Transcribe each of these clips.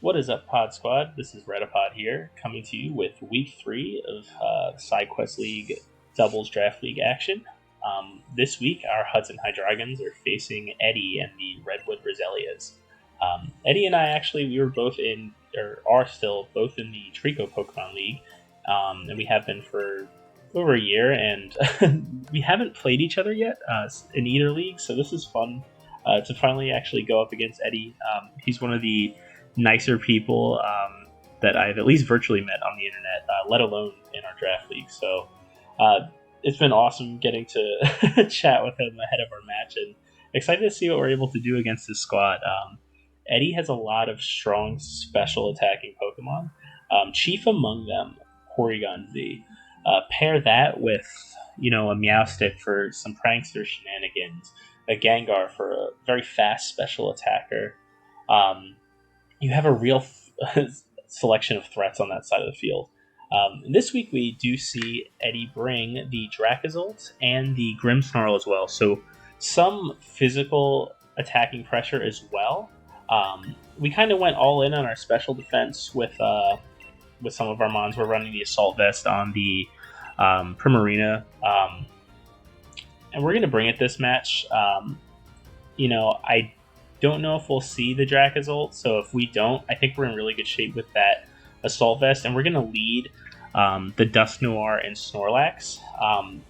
What is up, Pod Squad? This is Reddapod here, coming to you with Week 3 of SideQuest League Doubles Draft League action. This week, our Hudson Hydreigons are facing Eddy and the Redwood Roselias. Eddy and I we were both in, or are still both in the Trico Pokemon League, and we have been for over a year, and we haven't played each other yet in either league, so this is fun to finally actually go up against Eddy. He's one of the nicer people that I've at least virtually met on the internet, let alone in our draft league. So it's been awesome getting to chat with him ahead of our match, and excited to see what we're able to do against this squad. Eddy has a lot of strong special attacking Pokemon, chief among them, Porygon Z. Pair that with, a Meowstic for some prankster shenanigans, a Gengar for a very fast special attacker. You have a real selection of threats on that side of the field. This week we do see Eddy bring the Dracozolt and the Grimmsnarl as well, so some physical attacking pressure as well. We kind of went all in on our special defense with some of our mons. We're running the Assault Vest on the Primarina, and we're going to bring it this match. I don't know if we'll see the Dracozolt, so if we don't, I think we're in really good shape with that Assault Vest, and we're going to lead the Dusknoir and Snorlax.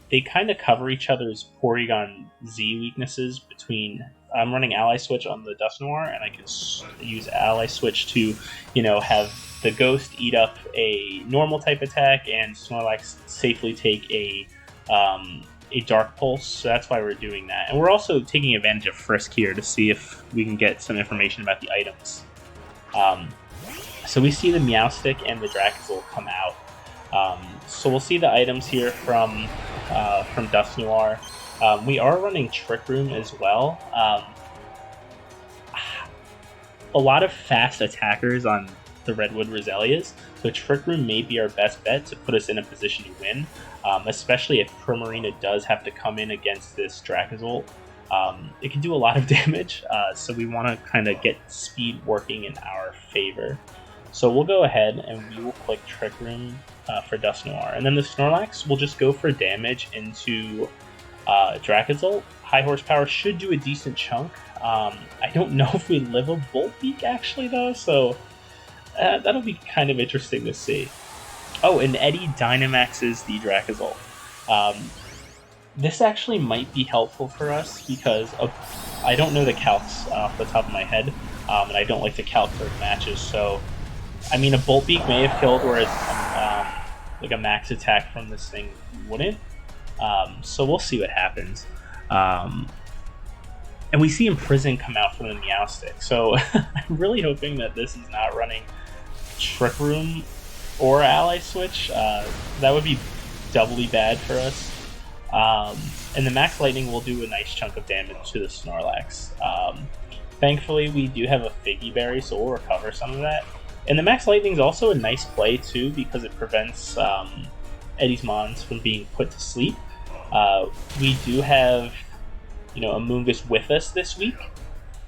They kind of cover each other's Porygon Z weaknesses between... I'm running Ally Switch on the Dusknoir, and I can use Ally Switch to, have the Ghost eat up a normal type attack, and Snorlax safely take a Dark Pulse, so that's why we're doing that. And we're also taking advantage of Frisk here to see if we can get some information about the items. So we see the Meowstic and the Dracozolt come out. So we'll see the items here from Dusknoir. We are running Trick Room as well. A lot of fast attackers on the Redwood Roselias, so Trick Room may be our best bet to put us in a position to win, especially if Primarina does have to come in against this Dracozolt. It can do a lot of damage, so we want to kind of get speed working in our favor. So we'll go ahead and we will click Trick Room for Dusknoir, and then the Snorlax will just go for damage into Dracozolt. High horsepower should do a decent chunk. I don't know if we live a Volt Beak actually though, so that'll be kind of interesting to see. Oh, and Eddy Dynamaxes the Dracozolt. This actually might be helpful for us because I don't know the calcs off the top of my head, and I don't like to calc for matches, so I mean a Bolt Beak may have killed, whereas like a max attack from this thing wouldn't. So we'll see what happens. And we see Imprison come out from the Meowstic, so I'm really hoping that this is not running Trick Room or Ally Switch. That would be doubly bad for us. And the Max Lightning will do a nice chunk of damage to the Snorlax. Thankfully, we do have a Figgy Berry, so we'll recover some of that. And the Max Lightning is also a nice play, too, because it prevents Eddy's Mons from being put to sleep. We do have, a Moongus with us this week,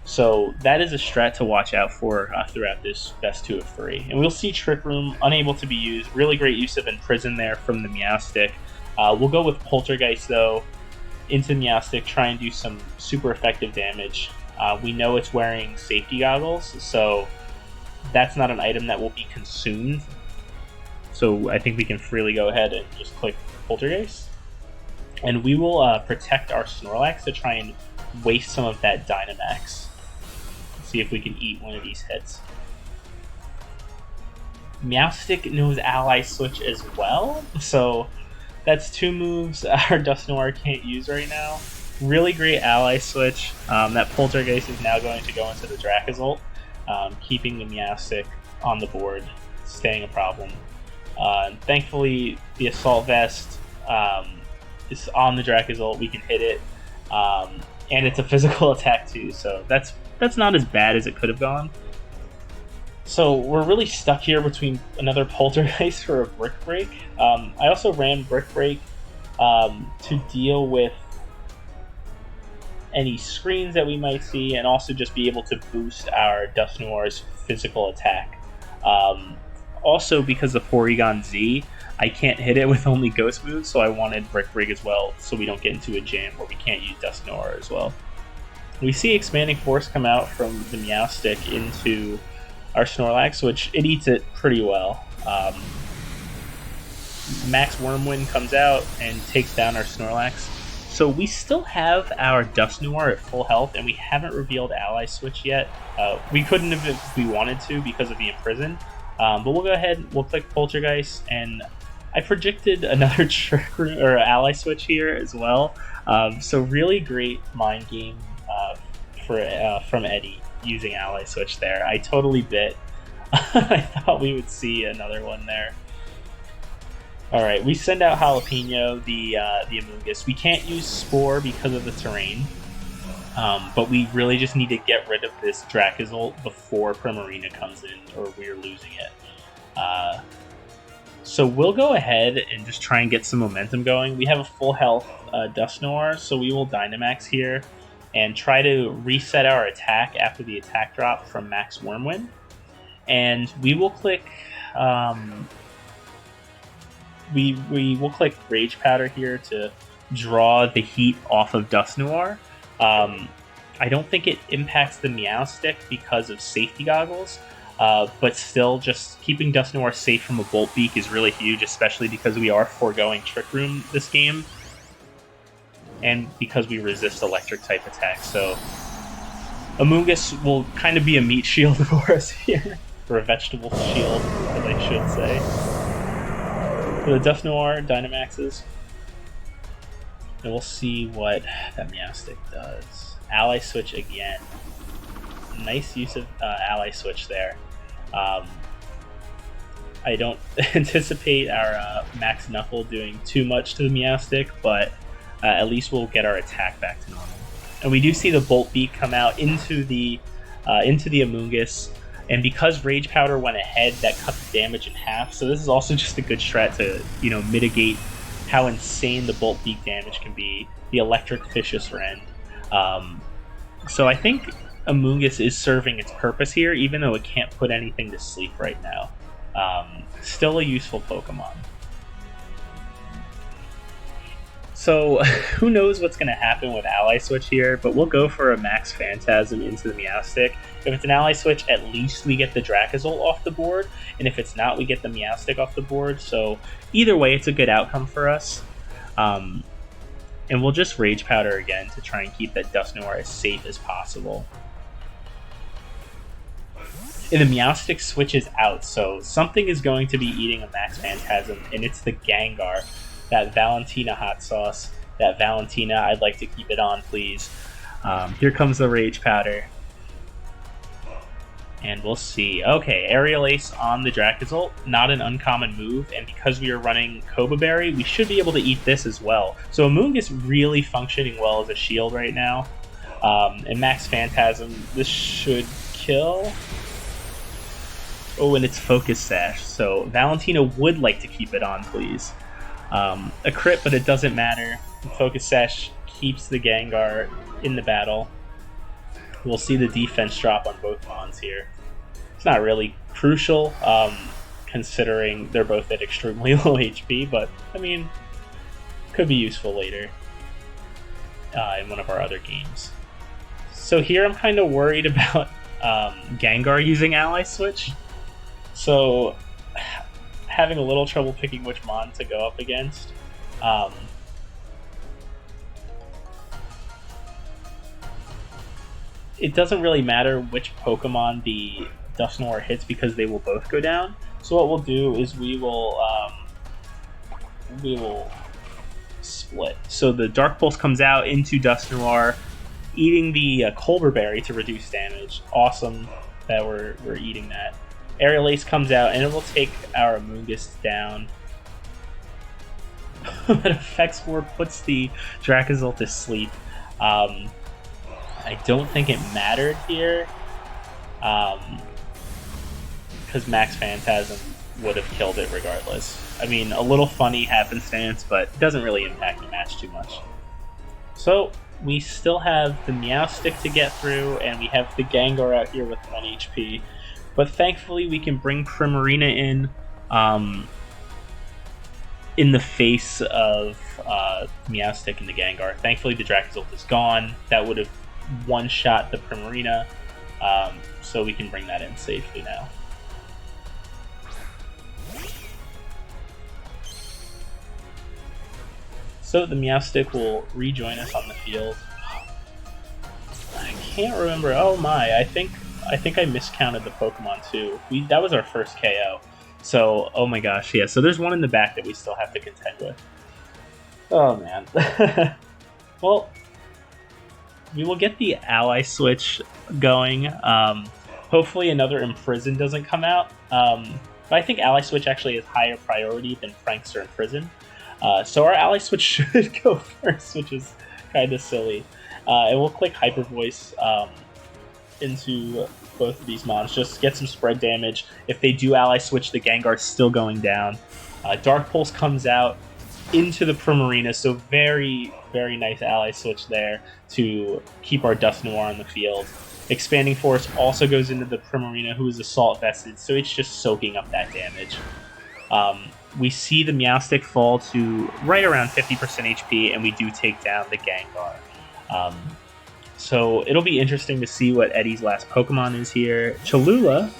so that is a strat to watch out for throughout this best 2 of 3. And we'll see Trick Room unable to be used. Really great use of Imprison there from the Meowstic. We'll go with Poltergeist, though, into Meowstic, try and do some super effective damage. We know it's wearing safety goggles, so that's not an item that will be consumed. So I think we can freely go ahead and just click Poltergeist. And we will protect our Snorlax to try and waste some of that Dynamax. See if we can eat one of these hits. Meowstic knows Ally Switch as well, so that's 2 moves our Dusknoir can't use right now. Really great Ally Switch. That Poltergeist is now going to go into the Dracozolt, keeping the Meowstic on the board, staying a problem. Thankfully, the Assault Vest is on the Dracozolt. We can hit it, and it's a physical attack too, so that's not as bad as it could have gone. So we're really stuck here between another Poltergeist or a Brick Break. I also ran Brick Break to deal with any screens that we might see, and also just be able to boost our Dusknoir's physical attack. Also, because of Porygon Z, I can't hit it with only Ghost moves, so I wanted Brick Rig as well, so we don't get into a jam where we can't use Dusknoir as well. We see Expanding Force come out from the Meowstic into our Snorlax, which it eats it pretty well. Max Wormwind comes out and takes down our Snorlax. So we still have our Dusknoir at full health, and we haven't revealed Ally Switch yet. We couldn't have if we wanted to because of the Imprison. But we'll go ahead, we'll click Poltergeist, and I predicted another Trick Room or Ally Switch here as well. So really great mind game from Eddy using Ally Switch there. I totally bit. I thought we would see another one there. Alright, we send out Jalapeno, the Amoonguss. We can't use Spore because of the terrain. But we really just need to get rid of this Dracozolt before Primarina comes in, or we're losing it. So we'll go ahead and just try and get some momentum going. We have a full health Dusknoir, so we will Dynamax here and try to reset our attack after the attack drop from Max Wormwind. And we will click... we will click Rage Powder here to draw the heat off of Dusknoir. I don't think it impacts the Meowstic because of safety goggles, but still, just keeping Dusknoir safe from a Bolt Beak is really huge, especially because we are foregoing Trick Room this game, and because we resist electric type attacks. So Amoonguss will kind of be a meat shield for us here, or a vegetable shield, as I should say. The Dusknoir Dynamaxes. And we'll see what that Meowstic does. Ally Switch again. Nice use of Ally Switch there. I don't anticipate our Max Knuckle doing too much to the Meowstic, but at least we'll get our attack back to normal. And we do see the Bolt Beak come out into the Amoonguss. And because Rage Powder went ahead, that cut the damage in half. So this is also just a good strat to, mitigate how insane the Bolt Beak damage can be. The Electric Vicious Rend. So I think Amoonguss is serving its purpose here, even though it can't put anything to sleep right now. Still a useful Pokemon. So who knows what's going to happen with Ally Switch here, but we'll go for a Max Phantasm into the Meowstic. If it's an Ally Switch, at least we get the Dracozolt off the board, and if it's not, we get the Meowstic off the board. So either way, it's a good outcome for us. And we'll just Rage Powder again to try and keep that Dusknoir as safe as possible. And the Meowstic switches out, so something is going to be eating a Max Phantasm, and it's the Gengar. That Valentina hot sauce. That Valentina, I'd like to keep it on, please. Here comes the Rage Powder. And we'll see. Okay, Aerial Ace on the Dracozolt. Not an uncommon move, and because we are running Koba Berry, we should be able to eat this as well. So Amoonguss really functioning well as a shield right now. And Max Phantasm, this should kill. Oh, and it's Focus Sash. So Valentina would like to keep it on, please. A crit, but it doesn't matter. Focus Sash keeps the Gengar in the battle. We'll see the defense drop on both Mons here. It's not really crucial, considering they're both at extremely low HP, but, I mean, could be useful later in one of our other games. So here I'm kind of worried about Gengar using Ally Switch. So having a little trouble picking which Mon to go up against. It doesn't really matter which Pokemon the Dusknoir hits because they will both go down. So what we'll do is we will split. So the Dark Pulse comes out into Dusknoir, eating the Colbur Berry to reduce damage. Awesome that we're eating that. Aerial Ace comes out, and it will take our Amoonguss down. But Effect Spore puts the Dracozolt to sleep. I don't think it mattered here, because Max Phantasm would have killed it regardless. I mean, a little funny happenstance, but it doesn't really impact the match too much. So we still have the Meowstic to get through, and we have the Gengar out here with 1 HP. But thankfully, we can bring Primarina in the face of Meowstic and the Gengar. Thankfully, the Dracozolt is gone. That would have one-shot the Primarina, so we can bring that in safely now. So the Meowstic will rejoin us on the field. I can't remember. Oh my! I think I miscounted the Pokemon too. That was our first KO. So, oh my gosh, yeah. So there's one in the back that we still have to contend with. Oh man. Well, we will get the Ally Switch going. Hopefully another Imprison doesn't come out. But I think Ally Switch actually is higher priority than Prankster Imprison. So our Ally Switch should go first, which is kind of silly. And we'll click Hyper Voice into both of these mons, just get some spread damage. If they do Ally Switch, the Gengar's still going down. Dark Pulse comes out into the Primarina, so very, very nice Ally Switch there to keep our Dusknoir on the field. Expanding Force also goes into the Primarina, who is Assault Vested, so it's just soaking up that damage. We see the Meowstic fall to right around 50% HP, and we do take down the Gengar. So it'll be interesting to see what Eddy's last Pokemon is here. Cholula,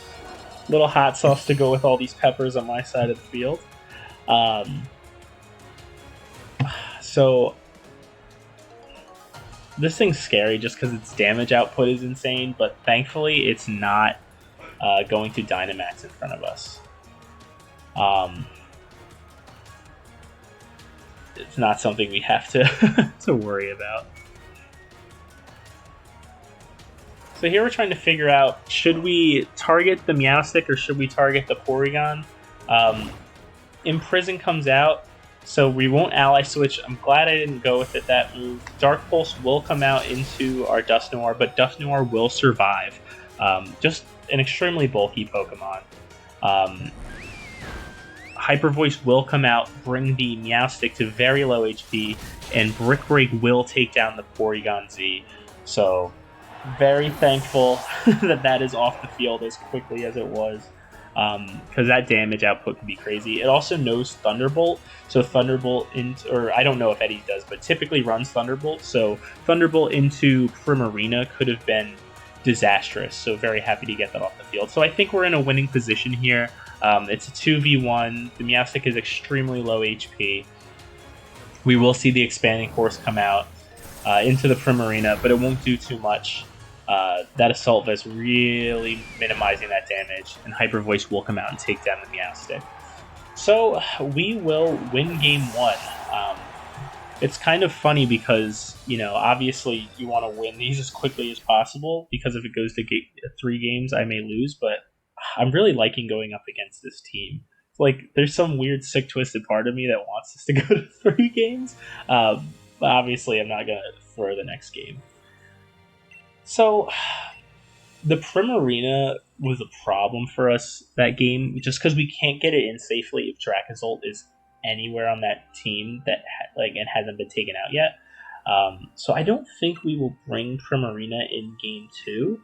little hot sauce to go with all these peppers on my side of the field. So this thing's scary just because its damage output is insane, but thankfully it's not going to Dynamax in front of us. It's not something we have to to worry about. So here we're trying to figure out, should we target the Meowstic or should we target the Porygon? Imprison comes out, so we won't Ally Switch. I'm glad I didn't go with it that move. Dark Pulse will come out into our Dusknoir, but Dusknoir will survive. Just an extremely bulky Pokemon. Hyper Voice will come out, bring the Meowstic to very low HP, and Brick Break will take down the Porygon Z. So very thankful that is off the field as quickly as it was, because that damage output can be crazy. It also knows Thunderbolt, so Thunderbolt or I don't know if Eddy does, but typically runs Thunderbolt. So Thunderbolt into Primarina could have been disastrous. So very happy to get that off the field. So I think we're in a winning position here. It's a 2v1. The Meowstic is extremely low HP. We will see the Expanding Force come out into the Primarina, but it won't do too much. That Assault Vest really minimizing that damage, and Hyper Voice will come out and take down the Meowstic. So we will win game 1. It's kind of funny because, obviously you want to win these as quickly as possible, because if it goes to 3 games, I may lose, but I'm really liking going up against this team. There's some weird, sick, twisted part of me that wants us to go to 3 games, but obviously I'm not going to throw the next game. So, the Primarina was a problem for us that game, just because we can't get it in safely if Dracozolt is anywhere on that team that and hasn't been taken out yet. So I don't think we will bring Primarina in game 2.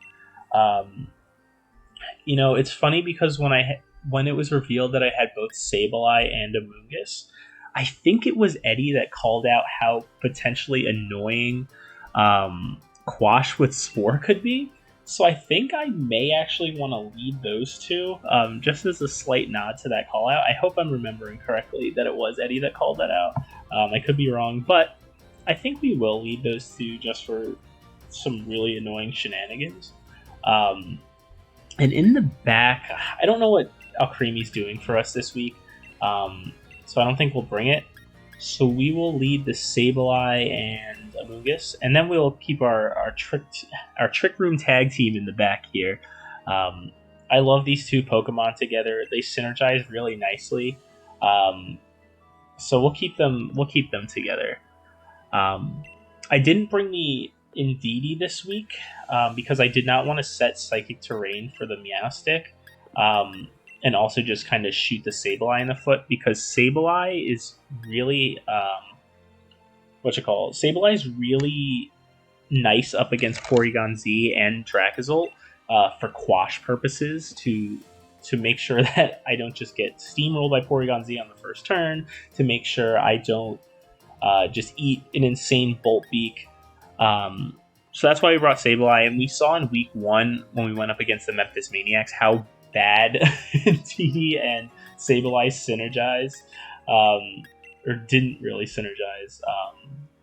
It's funny because when it was revealed that I had both Sableye and Amoonguss, I think it was Eddy that called out how potentially annoying Quash with Spore could be. So I think I may actually want to lead those two, just as a slight nod to that call out. I hope I'm remembering correctly that it was Eddy that called that out. I could be wrong, but I think we will lead those two just for some really annoying shenanigans. And in the back, I don't know what Alcremie's doing for us this week, so I don't think we'll bring it. So we will lead the Sableye and Amoonguss, and then we'll keep our Trick Room tag team in the back here. I love these two Pokemon together; they synergize really nicely. So we'll keep them together. I didn't bring the Indeedee this week because I did not want to set Psychic Terrain for the Meowstic. And also just kind of shoot the Sableye in the foot, because Sableye is really Sableye is really nice up against Porygon Z and Dracozolt, for quash purposes to make sure that I don't just get steamrolled by Porygon Z on the first turn, to make sure I don't just eat an insane Bolt Beak. So that's why we brought Sableye, and we saw in week 1 when we went up against the Memphis Maniacs how bad TD and Sableye synergize, or didn't really synergize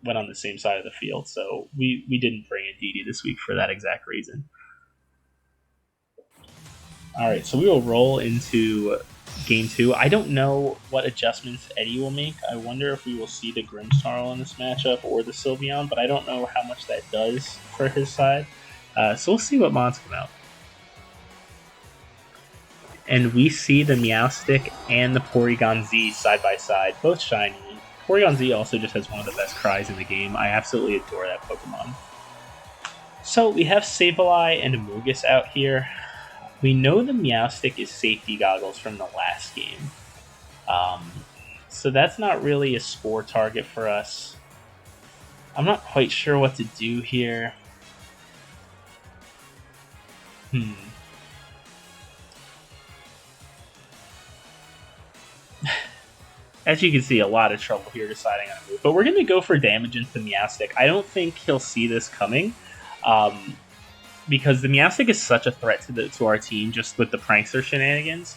when on the same side of the field. So we didn't bring in DD this week for that exact reason. All right, so we will roll into Game 2. I don't know what adjustments Eddy will make. I wonder if we will see the Grimmsnarl in this matchup or the Sylveon, but I don't know how much that does for his side. So we'll see what mons come out. And we see the Meowstic and the Porygon Z side by side, both shiny. Porygon Z also just has one of the best cries in the game. I absolutely adore that Pokemon. So we have Sableye and Amoonguss out here. We know the Meowstic is safety goggles from the last game. So that's not really a spore target for us. I'm not quite sure what to do here. As you can see, a lot of trouble here deciding on a move. But we're going to go for damage into the Meowstic. I don't think he'll see this coming. Because the Meowstic is such a threat to our team just with the Prankster shenanigans.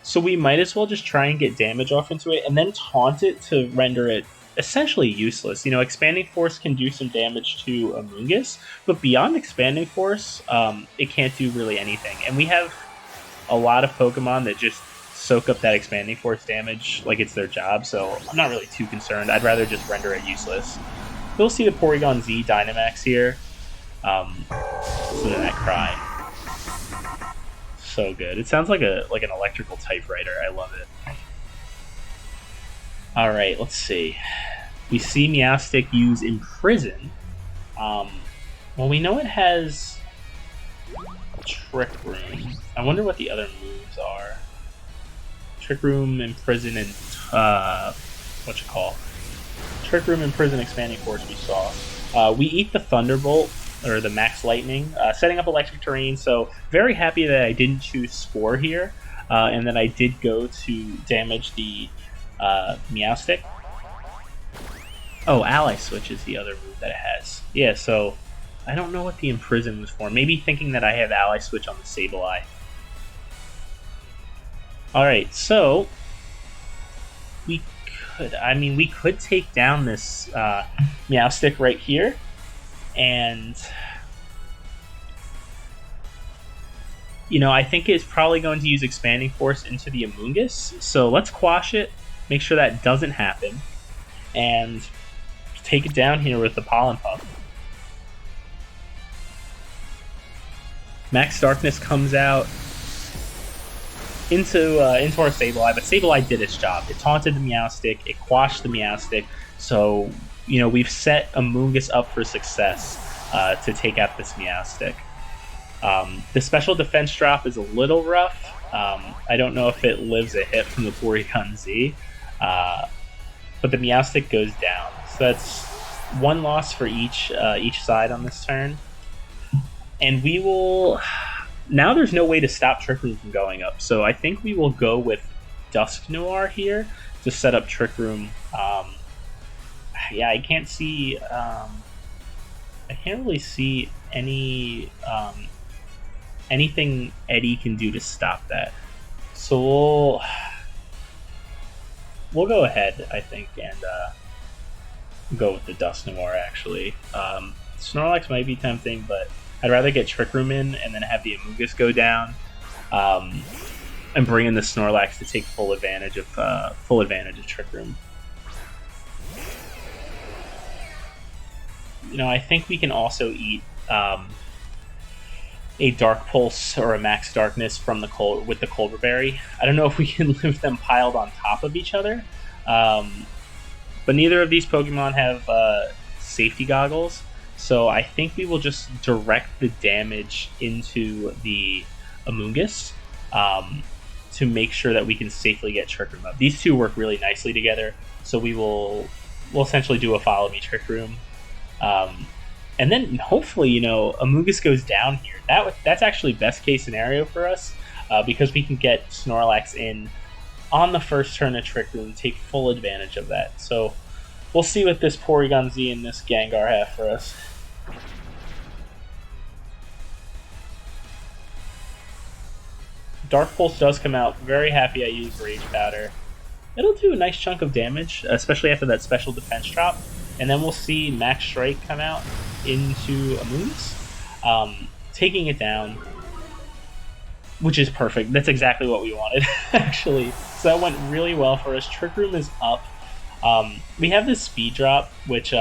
So we might as well just try and get damage off into it and then taunt it to render it essentially useless. You know, Expanding Force can do some damage to Amoonguss, but beyond Expanding Force, it can't do really anything. And we have a lot of Pokemon that just soak up that Expanding Force damage like it's their job, so I'm not really too concerned. I'd rather just render it useless. We'll see the Porygon Z Dynamax here. So that cry, so good. It sounds like an electrical typewriter. I love it. All right, let's see. We see Meowstic use Imprison. Well, we know it has Trick Room. I wonder what the other moves are. Trick Room, Imprison, and Trick Room, Imprison, Expanding Force. We saw. We eat the Thunderbolt. Or the Max Lightning, setting up Electric Terrain, so very happy that I didn't choose Spore here, and that I did go to damage the Meowstic. Oh, Ally Switch is the other move that it has. Yeah, so I don't know what the Imprison was for. Maybe thinking that I have Ally Switch on the Sableye. Alright, so we could take down this Meowstic right here. And, you know, I think it's probably going to use Expanding Force into the Amoonguss. So let's quash it, make sure that doesn't happen, and take it down here with the Pollen Puff. Max Darkness comes out into our Sableye, but Sableye did its job. It taunted the Meowstic, it quashed the Meowstic, so you know, we've set Amoonguss up for success to take out this Meowstic. The special defense drop is a little rough. I don't know if it lives a hit from the Porygon Z, but the Meowstic goes down. So that's one loss for each side on this turn. And we will... Now there's no way to stop Trick Room from going up, so I think we will go with Dusknoir here to set up Trick Room. Yeah, I can't see. I can't really see any anything Eddy can do to stop that. So we'll go ahead, I think, and go with the Dusknoir. Actually, Snorlax might be tempting, but I'd rather get Trick Room in and then have the Amoonguss go down, and bring in the Snorlax to take full advantage of Trick Room. You know, I think we can also eat a Dark Pulse or a Max Darkness from with the Culver Berry. I don't know if we can live them piled on top of each other, but neither of these Pokemon have safety goggles, so I think we will just direct the damage into the Amoonguss to make sure that we can safely get Trick Room up. These two work really nicely together, so we'll essentially do a Follow Me Trick Room. And then hopefully, Amogus goes down here. That's actually best case scenario for us, because we can get Snorlax in on the first turn of Trick Room, take full advantage of that. So we'll see what this Porygon Z and this Gengar have for us. Dark Pulse does come out. Very happy I used Rage Powder. It'll do a nice chunk of damage, especially after that special defense drop. And then we'll see Max Strike come out into Amoonguss, taking it down, which is perfect. That's exactly what we wanted, actually. So that went really well for us. Trick Room is up. We have this speed drop, which,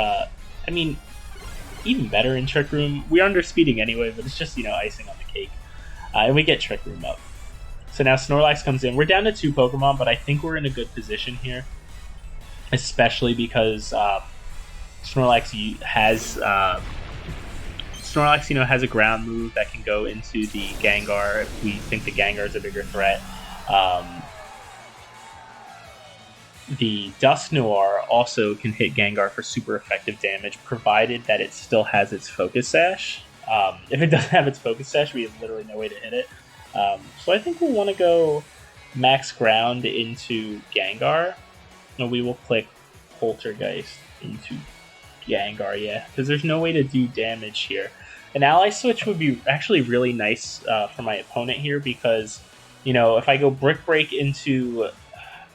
even better in Trick Room. We're under speeding anyway, but it's just, icing on the cake. And we get Trick Room up. So now Snorlax comes in. We're down to 2 Pokemon, but I think we're in a good position here, especially because Snorlax has has a ground move that can go into the Gengar if we think the Gengar is a bigger threat. The Dusknoir also can hit Gengar for super effective damage, provided that it still has its Focus Sash. If it doesn't have its Focus Sash, we have literally no way to hit it. So I think we'll want to go Max Ground into Gengar. And we will click Poltergeist into Gengar, yeah, because there's no way to do damage here. An Ally Switch would be actually really nice for my opponent here, because, if I go Brick Break into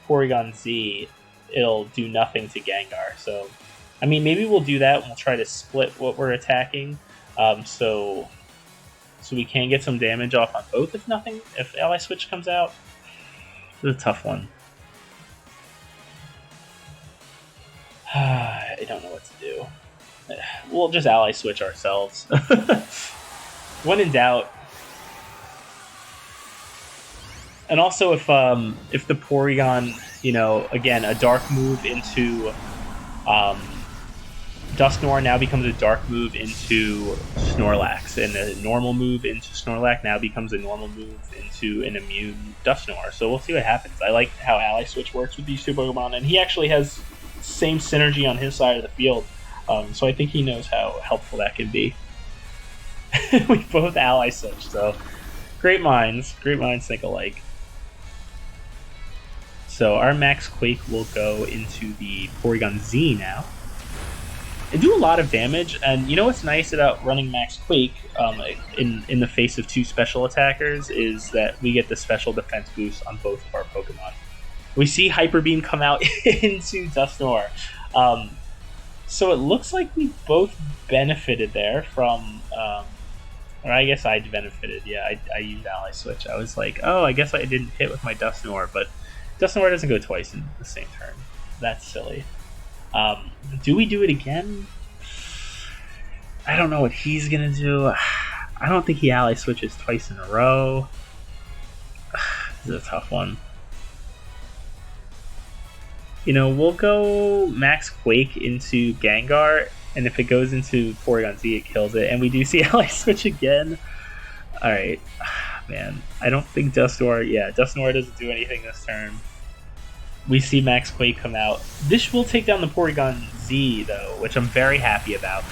Porygon Z, it'll do nothing to Gengar. So, maybe we'll do that and we'll try to split what we're attacking. So we can get some damage off on both, if Ally Switch comes out. It's a tough one. I don't know what to do. We'll just Ally Switch ourselves. When in doubt. And also if the Porygon, again, a dark move into Dusknoir now becomes a dark move into Snorlax, and a normal move into Snorlax now becomes a normal move into an immune Dusknoir. So we'll see what happens. I like how Ally Switch works with these 2 Pokemon, and he actually has same synergy on his side of the field. So I think he knows how helpful that can be. We both Ally Switch, so great minds think alike. So our Max Quake will go into the Porygon Z now. They do a lot of damage, and what's nice about running Max Quake in the face of 2 special attackers is that we get the special defense boost on both of our Pokemon. We see Hyper Beam come out into Dusknoir. So it looks like we both benefited there from... or I guess I benefited. Yeah, I used Ally Switch. I was like, oh, I guess I didn't hit with my Dusknoir, but Dusknoir doesn't go twice in the same turn. That's silly. Do we do it again? I don't know what he's going to do. I don't think he Ally Switches twice in a row. This is a tough one. We'll go Max Quake into Gengar, and if it goes into Porygon Z, it kills it. And we do see Ally Switch again. Alright. Man, I don't think Dusknoir... Yeah, Dusknoir doesn't do anything this turn. We see Max Quake come out. This will take down the Porygon Z, though, which I'm very happy about.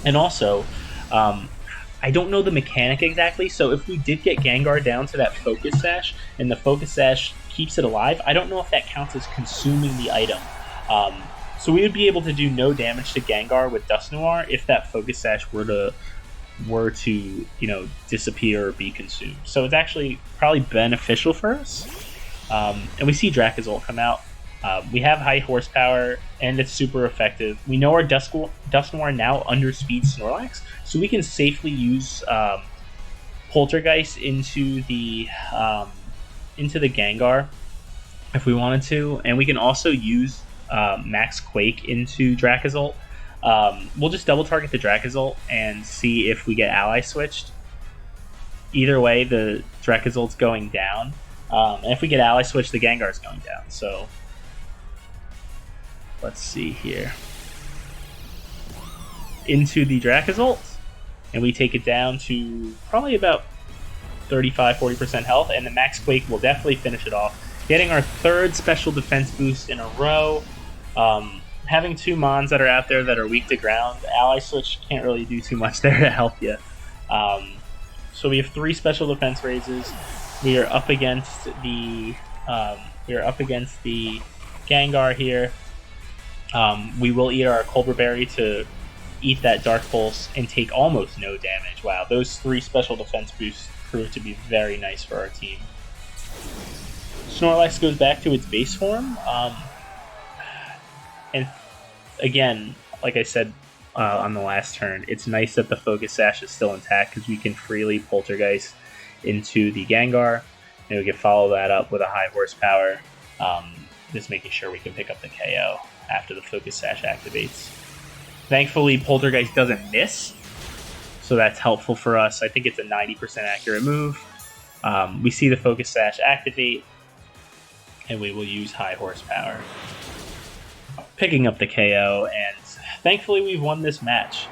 And also, I don't know the mechanic exactly, so if we did get Gengar down to that Focus Sash, and the Focus Sash keeps it alive, I don't know if that counts as consuming the item. So we would be able to do no damage to Gengar with Dusknoir if that Focus Sash were to disappear or be consumed. So it's actually probably beneficial for us. And we see Dracozolt come out. We have high horsepower, and it's super effective. We know our Dusknoir now underspeeds Snorlax, so we can safely use Poltergeist into the Gengar if we wanted to, and we can also use Max Quake into Dracozolt. We'll just double target the Dracozolt and see if we get Ally Switched. Either way, the Dracozolt's going down. And if we get Ally Switch, the Gengar's going down. So let's see here. Into the Dracozolt, and we take it down to probably about 35-40% health, and the Max Quake will definitely finish it off, getting our 3rd special defense boost in a row. having two Mons that are out there that are weak to ground, Ally Switch can't really do too much there to help you. So we have 3 special defense raises. We are up against the Gengar here. We will eat our Colbur Berry to eat that Dark Pulse and take almost no damage. Wow, those 3 special defense boosts proved to be very nice for our team. Snorlax goes back to its base form. And again, like I said on the last turn, it's nice that the Focus Sash is still intact because we can freely Poltergeist into the Gengar, and we can follow that up with a high horsepower, just making sure we can pick up the KO after the Focus Sash activates. Thankfully, Poltergeist doesn't miss, so that's helpful for us. I think it's a 90% accurate move. We see the Focus Sash activate, and we will use high horsepower, picking up the KO, and thankfully we've won this match.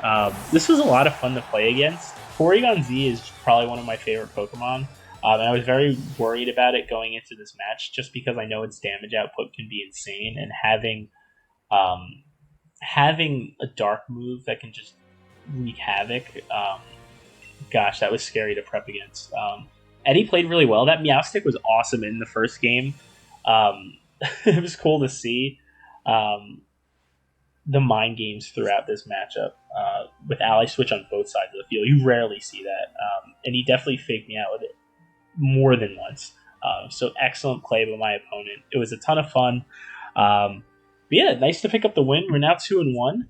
This was a lot of fun to play against. Porygon Z is probably one of my favorite Pokemon, and I was very worried about it going into this match just because I know its damage output can be insane, and having a dark move that can just wreak havoc, gosh, that was scary to prep against. Eddy played really well. That Meowstic was awesome in the first game. It was cool to see the mind games throughout this matchup with Ally Switch on both sides of the field. You rarely see that, and he definitely faked me out with it more than once. So excellent play by my opponent. It was a ton of fun. But yeah, nice to pick up the win. We're now 2-1.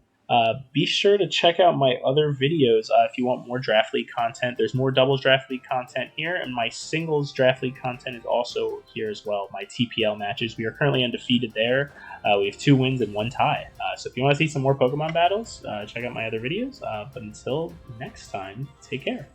Be sure to check out my other videos if you want more Draft League content. There's more Doubles Draft League content here, and my Singles Draft League content is also here as well. My TPL matches, we are currently undefeated there. We have 2 wins and 1 tie. So if you want to see some more Pokemon battles, check out my other videos. But until next time, take care.